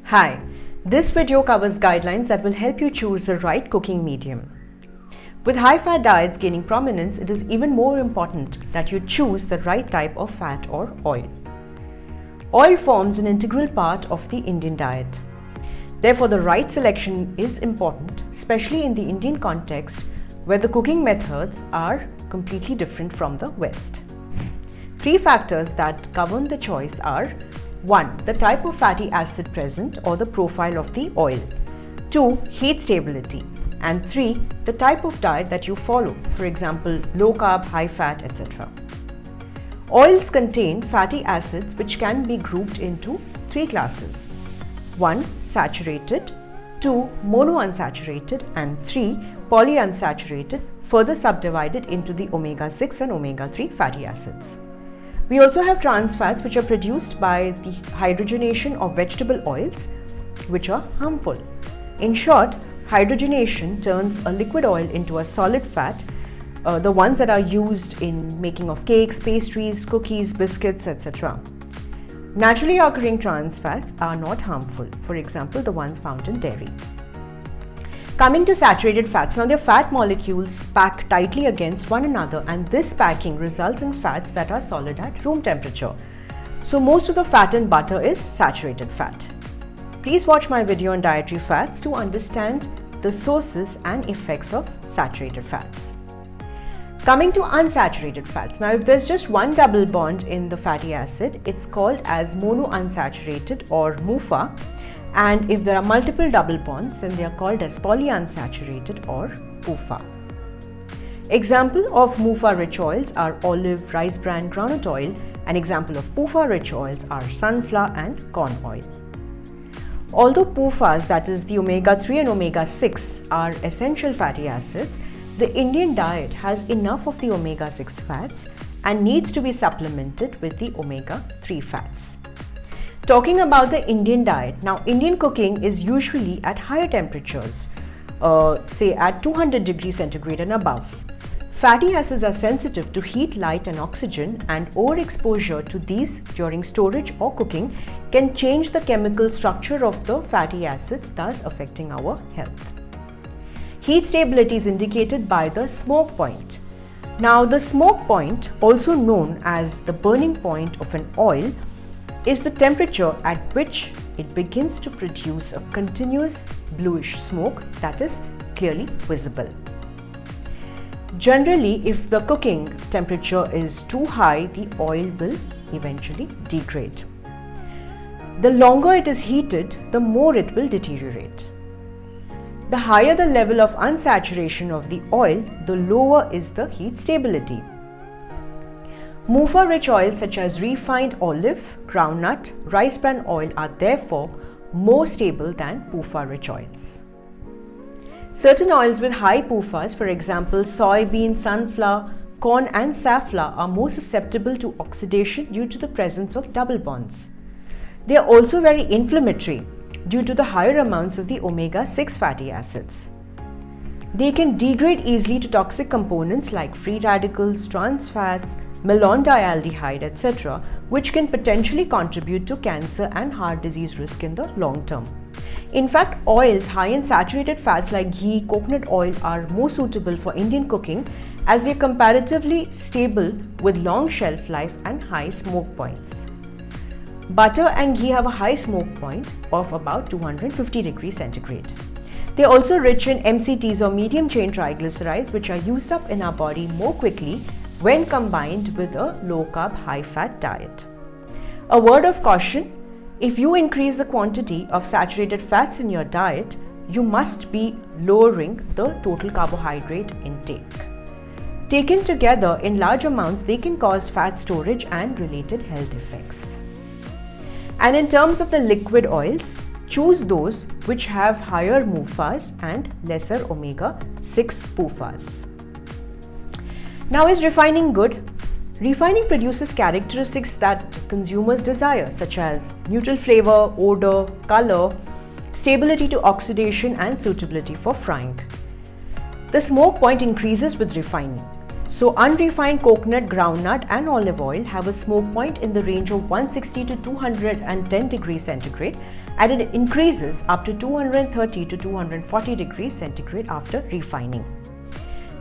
Hi, this video covers guidelines that will help you choose the right cooking medium. With high-fat diets gaining prominence, it is even more important that you choose the right type of fat or oil. Oil forms an integral part of the Indian diet. Therefore, the right selection is important, especially in the Indian context where the cooking methods are completely different from the West. Three factors that govern the choice are: 1. The type of fatty acid present or the profile of the oil. 2. Heat stability. And 3. The type of diet that you follow, for example, low carb, high fat, etc. Oils contain fatty acids which can be grouped into three classes: 1. Saturated, 2. Monounsaturated, and 3. Polyunsaturated, further subdivided into the omega-6 and omega-3 fatty acids. We also have trans fats, which are produced by the hydrogenation of vegetable oils, which are harmful. In short, hydrogenation turns a liquid oil into a solid fat, the ones that are used in making of cakes, pastries, cookies, biscuits, etc. Naturally occurring trans fats are not harmful, for example, the ones found in dairy. Coming to saturated fats, now their fat molecules pack tightly against one another, and this packing results in fats that are solid at room temperature. So most of the fat in butter is saturated fat. Please watch my video on dietary fats to understand the sources and effects of saturated fats. Coming to unsaturated fats, now if there's just one double bond in the fatty acid, it's called as monounsaturated or MUFA. And if there are multiple double bonds, then they are called as polyunsaturated or PUFA. Example of MUFA-rich oils are olive, rice bran, groundnut oil. An example of PUFA-rich oils are sunflower and corn oil. Although PUFAs, that is the omega-3 and omega-6, are essential fatty acids, the Indian diet has enough of the omega-6 fats and needs to be supplemented with the omega-3 fats. Talking about the Indian diet, now Indian cooking is usually at higher temperatures, say at 200 degrees centigrade and above. Fatty acids are sensitive to heat, light and oxygen, and overexposure to these during storage or cooking can change the chemical structure of the fatty acids, thus affecting our health. Heat stability is indicated by the smoke point. Now the smoke point, also known as the burning point of an oil, is the temperature at which it begins to produce a continuous bluish smoke that is clearly visible. Generally, if the cooking temperature is too high, the oil will eventually degrade. The longer it is heated, the more it will deteriorate. The higher the level of unsaturation of the oil, the lower is the heat stability. MUFA-rich oils such as refined olive, groundnut, rice bran oil are therefore more stable than PUFA-rich oils. Certain oils with high PUFAs, for example soybean, sunflower, corn and safflower, are more susceptible to oxidation due to the presence of double bonds. They are also very inflammatory due to the higher amounts of the omega-6 fatty acids. They can degrade easily to toxic components like free radicals, trans fats, malondialdehyde, etc., which can potentially contribute to cancer and heart disease risk in the long term. In fact, oils high in saturated fats like ghee, coconut oil are more suitable for Indian cooking as they are comparatively stable with long shelf life and high smoke points. Butter and ghee have a high smoke point of about 250 degrees centigrade. They are also rich in MCTs or medium chain triglycerides, which are used up in our body more quickly when combined with a low-carb, high-fat diet. A word of caution: if you increase the quantity of saturated fats in your diet, you must be lowering the total carbohydrate intake. Taken together in large amounts, they can cause fat storage and related health effects. And in terms of the liquid oils, choose those which have higher MUFAs and lesser omega-6 PUFAs. Now, is refining good? Refining produces characteristics that consumers desire, such as neutral flavor, odor, color, stability to oxidation and suitability for frying. The smoke point increases with refining. So unrefined coconut, groundnut and olive oil have a smoke point in the range of 160 to 210 degrees centigrade, and it increases up to 230 to 240 degrees centigrade after refining.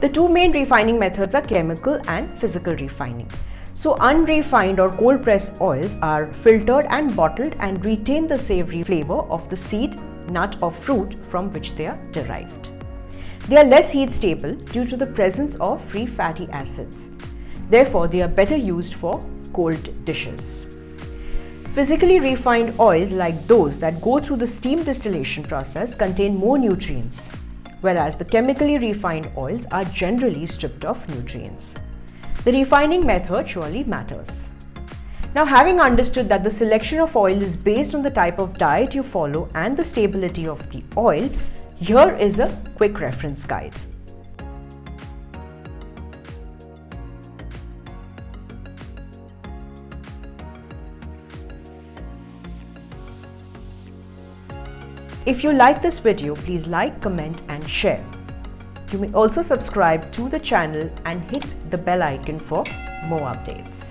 The two main refining methods are chemical and physical refining. So unrefined or cold pressed oils are filtered and bottled and retain the savory flavor of the seed, nut or fruit from which they are derived. They are less heat stable due to the presence of free fatty acids. Therefore, they are better used for cold dishes. Physically refined oils, like those that go through the steam distillation process, contain more nutrients, whereas the chemically refined oils are generally stripped of nutrients. The refining method surely matters. Now, having understood that the selection of oil is based on the type of diet you follow and the stability of the oil, here is a quick reference guide. If you like this video, please like, comment and share. You may also subscribe to the channel and hit the bell icon for more updates.